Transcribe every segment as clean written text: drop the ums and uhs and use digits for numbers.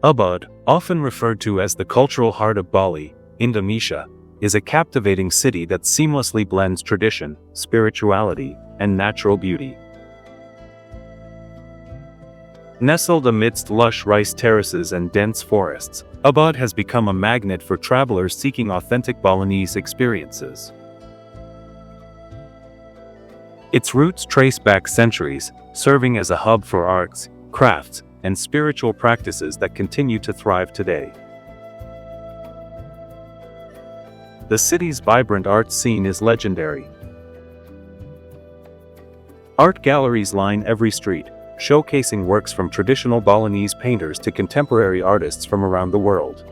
Ubud, often referred to as the cultural heart of Bali, Indonesia, is a captivating city that seamlessly blends tradition, spirituality, and natural beauty. Nestled amidst lush rice terraces and dense forests, Ubud has become a magnet for travelers seeking authentic Balinese experiences. Its roots trace back centuries, serving as a hub for arts, crafts, and spiritual practices that continue to thrive today. The city's vibrant art scene is legendary. Art galleries line every street, showcasing works from traditional Balinese painters to contemporary artists from around the world.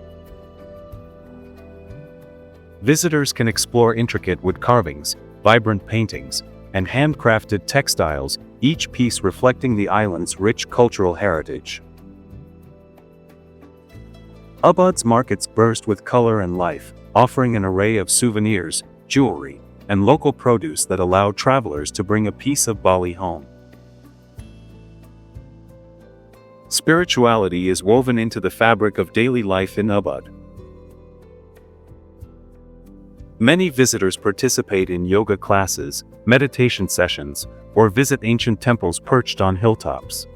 Visitors can explore intricate wood carvings, vibrant paintings, and handcrafted textiles, each piece reflecting the island's rich cultural heritage. Ubud's markets burst with color and life, offering an array of souvenirs, jewelry, and local produce that allow travelers to bring a piece of Bali home. Spirituality is woven into the fabric of daily life in Ubud. Many visitors participate in yoga classes, meditation sessions, or visit ancient temples perched on hilltops.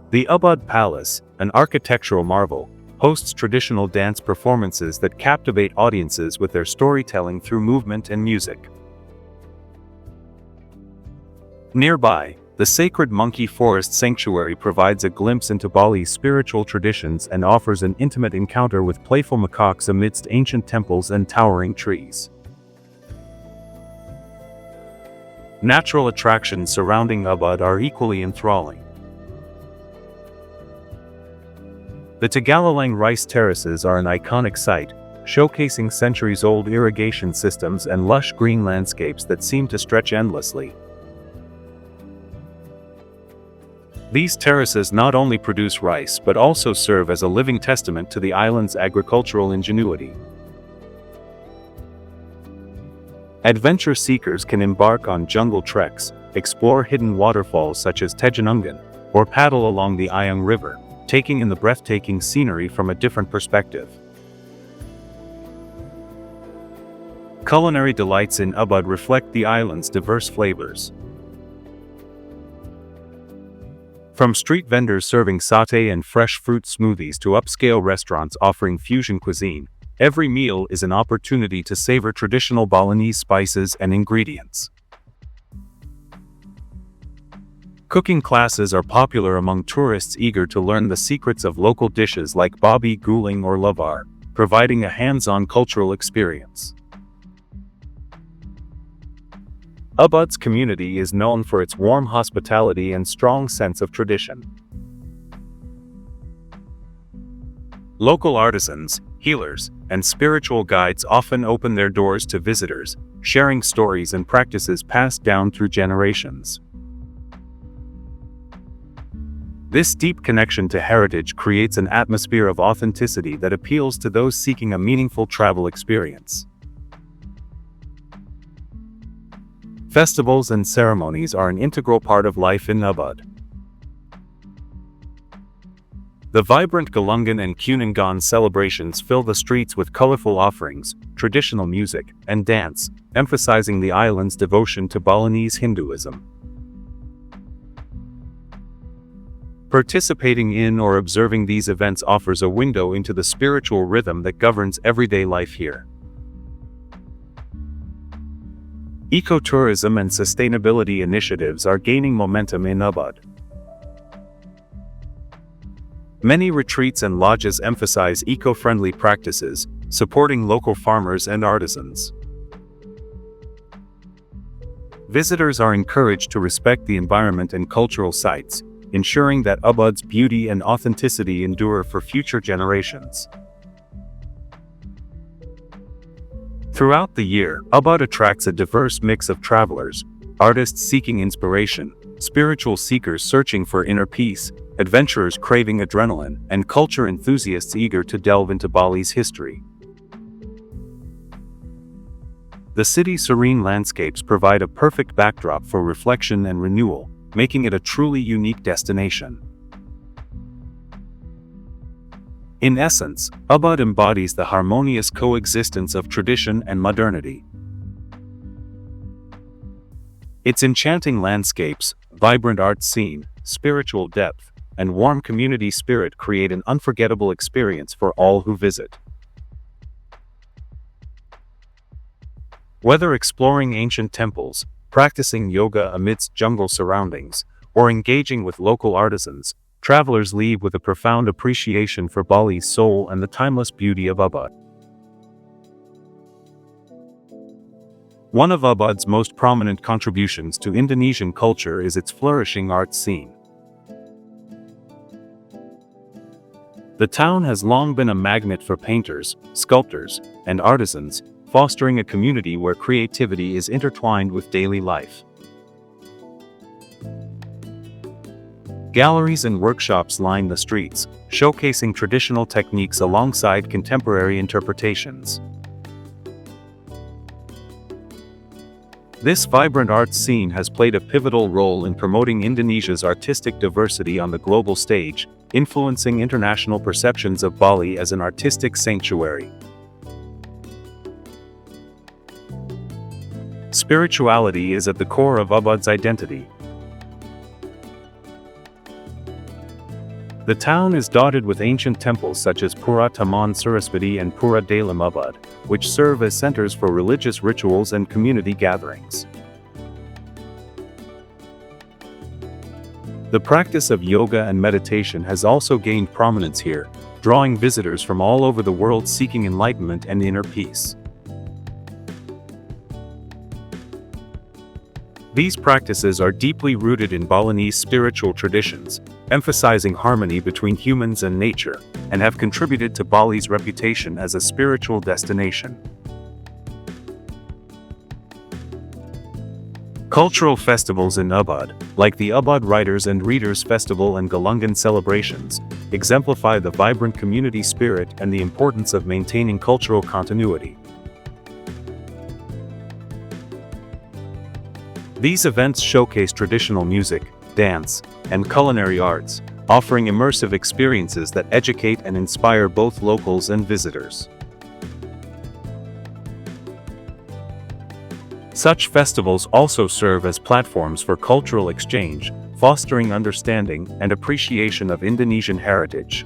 The Ubud Palace, an architectural marvel, hosts traditional dance performances that captivate audiences with their storytelling through movement and music. Nearby, the sacred Monkey Forest Sanctuary provides a glimpse into Bali's spiritual traditions and offers an intimate encounter with playful macaques amidst ancient temples and towering trees. Natural attractions surrounding Ubud are equally enthralling. The Tagalalang rice terraces are an iconic sight, showcasing centuries-old irrigation systems and lush green landscapes that seem to stretch endlessly. These terraces not only produce rice but also serve as a living testament to the island's agricultural ingenuity. Adventure seekers can embark on jungle treks, explore hidden waterfalls such as Tejanungan, or paddle along the Ayung River, taking in the breathtaking scenery from a different perspective. Culinary delights in Ubud reflect the island's diverse flavors. From street vendors serving satay and fresh fruit smoothies to upscale restaurants offering fusion cuisine, every meal is an opportunity to savor traditional Balinese spices and ingredients. Cooking classes are popular among tourists eager to learn the secrets of local dishes like babi guling or lavar, providing a hands-on cultural experience. Ubud's community is known for its warm hospitality and strong sense of tradition. Local artisans, healers, and spiritual guides often open their doors to visitors, sharing stories and practices passed down through generations. This deep connection to heritage creates an atmosphere of authenticity that appeals to those seeking a meaningful travel experience. Festivals and ceremonies are an integral part of life in Ubud. The vibrant Galungan and Kunungan celebrations fill the streets with colorful offerings, traditional music, and dance, emphasizing the island's devotion to Balinese Hinduism. Participating in or observing these events offers a window into the spiritual rhythm that governs everyday life here. Ecotourism and sustainability initiatives are gaining momentum in Ubud. Many retreats and lodges emphasize eco-friendly practices, supporting local farmers and artisans. Visitors are encouraged to respect the environment and cultural sites, ensuring that Ubud's beauty and authenticity endure for future generations. Throughout the year, Ubud attracts a diverse mix of travelers, artists seeking inspiration, spiritual seekers searching for inner peace, adventurers craving adrenaline, and culture enthusiasts eager to delve into Bali's history. The city's serene landscapes provide a perfect backdrop for reflection and renewal, making it a truly unique destination. In essence, Ubud embodies the harmonious coexistence of tradition and modernity. Its enchanting landscapes, vibrant art scene, spiritual depth, and warm community spirit create an unforgettable experience for all who visit. Whether exploring ancient temples, practicing yoga amidst jungle surroundings, or engaging with local artisans, travelers leave with a profound appreciation for Bali's soul and the timeless beauty of Ubud. One of Ubud's most prominent contributions to Indonesian culture is its flourishing art scene. The town has long been a magnet for painters, sculptors, and artisans, fostering a community where creativity is intertwined with daily life. Galleries and workshops line the streets, showcasing traditional techniques alongside contemporary interpretations. This vibrant art scene has played a pivotal role in promoting Indonesia's artistic diversity on the global stage, influencing international perceptions of Bali as an artistic sanctuary. Spirituality is at the core of Ubud's identity. The town is dotted with ancient temples such as Pura Taman Suraspati and Pura Dalam Ubud, which serve as centers for religious rituals and community gatherings. The practice of yoga and meditation has also gained prominence here, drawing visitors from all over the world seeking enlightenment and inner peace. These practices are deeply rooted in Balinese spiritual traditions, emphasizing harmony between humans and nature, and have contributed to Bali's reputation as a spiritual destination. Cultural festivals in Ubud, like the Ubud Writers and Readers Festival and Galungan celebrations, exemplify the vibrant community spirit and the importance of maintaining cultural continuity. These events showcase traditional music, dance, and culinary arts, offering immersive experiences that educate and inspire both locals and visitors. Such festivals also serve as platforms for cultural exchange, fostering understanding and appreciation of Indonesian heritage.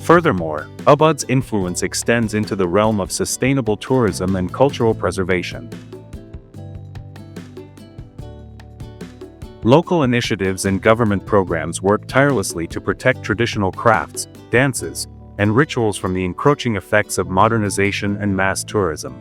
Furthermore, Ubud's influence extends into the realm of sustainable tourism and cultural preservation. Local initiatives and government programs work tirelessly to protect traditional crafts, dances, and rituals from the encroaching effects of modernization and mass tourism.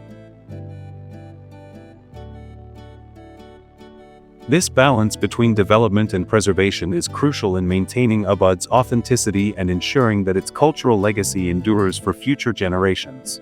This balance between development and preservation is crucial in maintaining Ubud's authenticity and ensuring that its cultural legacy endures for future generations.